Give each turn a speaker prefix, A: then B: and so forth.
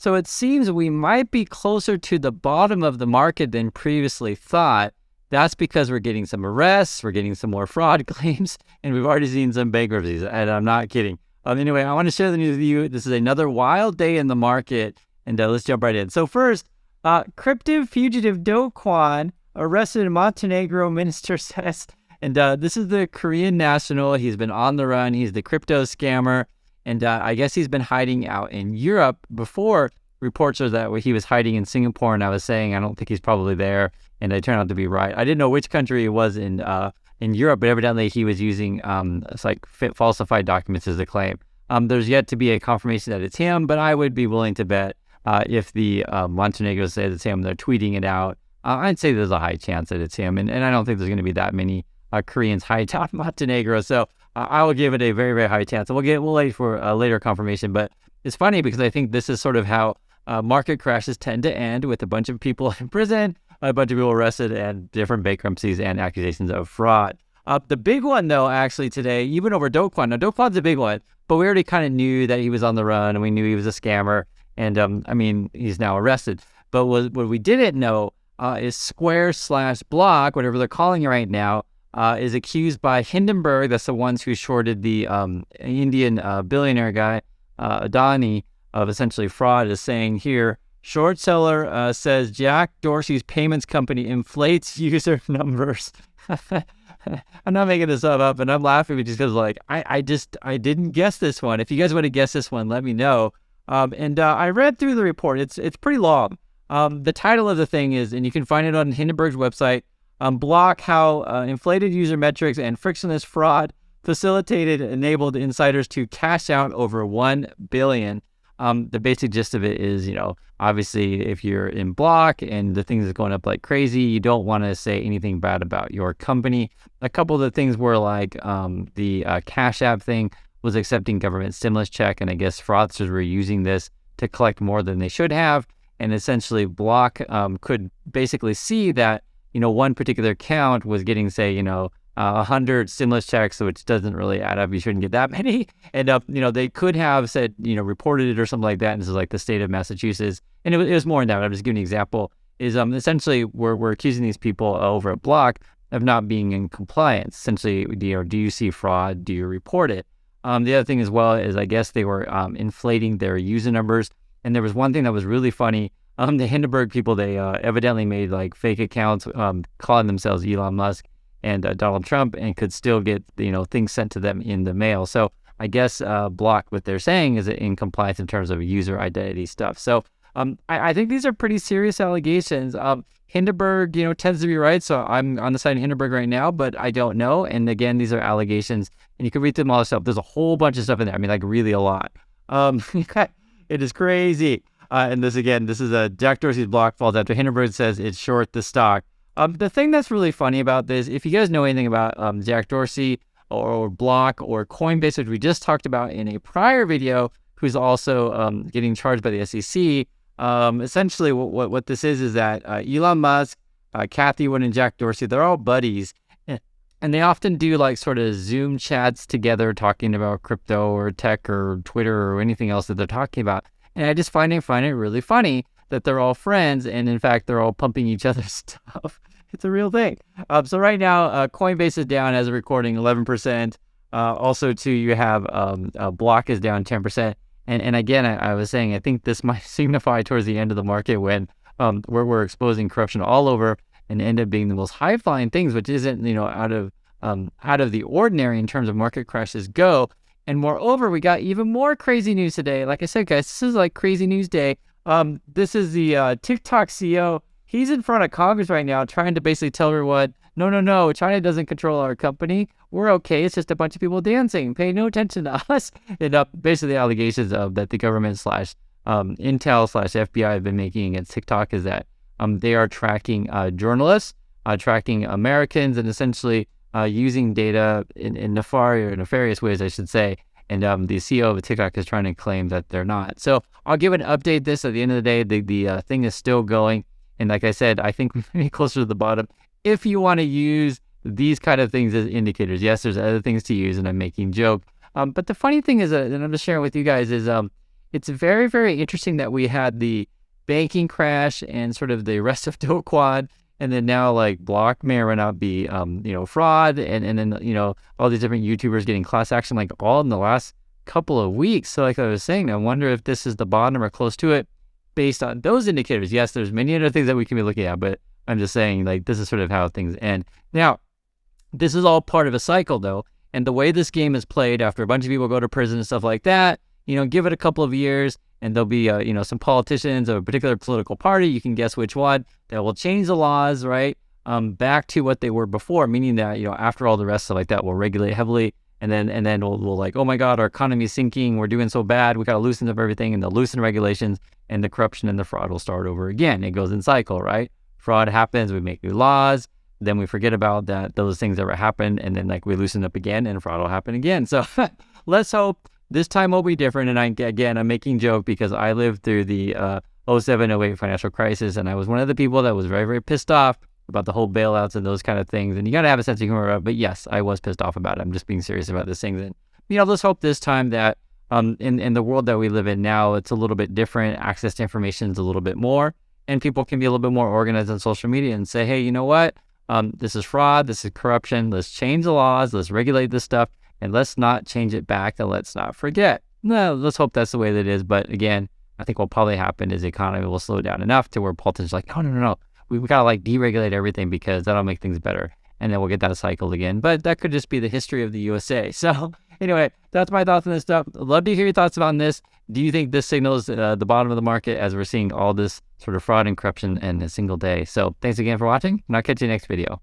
A: So it seems we might be closer to the bottom of the market than previously thought. That's because we're getting some arrests, we're getting some more fraud claims, and we've already seen some bankruptcies. And I'm not kidding. Anyway, I want to share the news with you. This is another wild day in the market, and let's jump right in. So first, crypto fugitive Kwon arrested in Montenegro, minister says. And this is the Korean national. He's been on the run. He's the crypto scammer. And I guess he's been hiding out in Europe. Before, reports are that he was hiding in Singapore, and I was saying I don't think he's probably there, and they turned out to be right. I didn't know which country it was in Europe, but evidently he was using it's like falsified documents as a claim. There's yet to be a confirmation that it's him, but I would be willing to bet if the Montenegro says it's him, they're tweeting it out. I'd say there's a high chance that it's him, and I don't think there's going to be that many Koreans hiding out in Montenegro, so I will give it a very, very high chance. And we'll wait for a later confirmation. But it's funny because I think this is sort of how market crashes tend to end, with a bunch of people in prison, a bunch of people arrested, and different bankruptcies and accusations of fraud. The big one, though, actually today, even over Kwon. Now, Kwon's a big one, but we already kind of knew that he was on the run, and we knew he was a scammer. And he's now arrested. But what we didn't know is Square/Block, whatever they're calling it right now, is accused by Hindenburg, that's the ones who shorted the Indian billionaire guy, Adani, of essentially fraud, is saying here, short seller says Jack Dorsey's payments company inflates user numbers. I'm not making this up, and I'm laughing just because I didn't guess this one. If you guys want to guess this one, let me know. I read through the report. It's pretty long. The title of the thing is, and you can find it on Hindenburg's website, Block how inflated user metrics and frictionless fraud enabled insiders to cash out over 1 billion. The basic gist of it is, obviously if you're in Block and the things are going up like crazy, you don't want to say anything bad about your company. A couple of the things were like the Cash App thing was accepting government stimulus check, and I guess fraudsters were using this to collect more than they should have. And essentially Block could basically see that one particular account was getting, say, 100 stimulus checks, which doesn't really add up. You shouldn't get that many. And, they could have said, reported it or something like that. And this is like the state of Massachusetts. And it was more than that. I'm just giving an example. Is essentially we're accusing these people over at Block of not being in compliance. Essentially, do you see fraud? Do you report it? The other thing as well is I guess they were inflating their user numbers. And there was one thing that was really funny. The Hindenburg people, they evidently made like fake accounts calling themselves Elon Musk and Donald Trump, and could still get things sent to them in the mail. So I guess Block, what they're saying is in compliance in terms of user identity stuff. So I think these are pretty serious allegations. Hindenburg, tends to be right. So I'm on the side of Hindenburg right now, but I don't know. And again, these are allegations, and you can read them all yourself. There's a whole bunch of stuff in there. Like really a lot. It is crazy. And this is Jack Dorsey's Block falls after Hindenburg says it's short the stock. The thing that's really funny about this, if you guys know anything about Jack Dorsey or Block or Coinbase, which we just talked about in a prior video, who's also getting charged by the SEC, essentially what this is that Elon Musk, Kathy Wood, and Jack Dorsey, they're all buddies. And they often do like sort of Zoom chats together talking about crypto or tech or Twitter or anything else that they're talking about. And I just find it really funny that they're all friends, and in fact, they're all pumping each other's stuff. It's a real thing. So right now, Coinbase is down as a recording 11%. Also, too, you have Block is down 10%. And again, I was saying, I think this might signify towards the end of the market when we're exposing corruption all over and end up being the most high-flying things, which isn't out of the ordinary in terms of market crashes go. And moreover, we got even more crazy news today. Like I said, guys, this is like crazy news day. This is the TikTok CEO. He's in front of Congress right now trying to basically tell everyone, no, China doesn't control our company. We're okay. It's just a bunch of people dancing. Pay no attention to us. And basically the allegations of that the government / Intel / FBI have been making against TikTok is that they are tracking journalists, tracking Americans, and essentially using data in nefarious ways, I should say. And the CEO of TikTok is trying to claim that they're not. So I'll give an update this at the end of the day. The thing is still going. And like I said, I think we may be closer to the bottom. If you want to use these kind of things as indicators, yes, there's other things to use, and I'm making joke. But the funny thing is, and I'm just sharing with you guys, is it's very, very interesting that we had the banking crash and sort of the rest of Kwon, and then now like block may or may not be, fraud, and then, all these different YouTubers getting class action, like all in the last couple of weeks. So like I was saying, I wonder if this is the bottom or close to it based on those indicators. Yes, there's many other things that we can be looking at, but I'm just saying like this is sort of how things end. Now, this is all part of a cycle though. And the way this game is played, after a bunch of people go to prison and stuff like that, give it a couple of years and there'll be, some politicians of a particular political party, you can guess which one, that will change the laws, right? Back to what they were before, meaning that, after all the rest of like that, we'll regulate heavily. And then we'll like, oh my God, our economy is sinking. We're doing so bad. We got to loosen up everything, and they'll loosen regulations, and the corruption and the fraud will start over again. It goes in cycle, right? Fraud happens. We make new laws. Then we forget about that those things ever happened. And then like we loosen up again and fraud will happen again. So let's hope this time will be different. And I'm making joke because I lived through the 07-08 financial crisis. And I was one of the people that was very, very pissed off about the whole bailouts and those kind of things. And you got to have a sense of humor. But yes, I was pissed off about it. I'm just being serious about this thing. And, let's hope this time that in the world that we live in now, it's a little bit different. Access to information is a little bit more. And people can be a little bit more organized on social media and say, hey, you know what? This is fraud. This is corruption. Let's change the laws. Let's regulate this stuff. And let's not change it back. And let's not forget. No, let's hope that's the way that it is. But again, I think what'll probably happen is the economy will slow down enough to where politicians are like, oh, no. We got to like deregulate everything because that'll make things better. And then we'll get that cycle again. But that could just be the history of the USA. So anyway, that's my thoughts on this stuff. I'd love to hear your thoughts on this. Do you think this signals the bottom of the market as we're seeing all this sort of fraud and corruption in a single day? So thanks again for watching, and I'll catch you next video.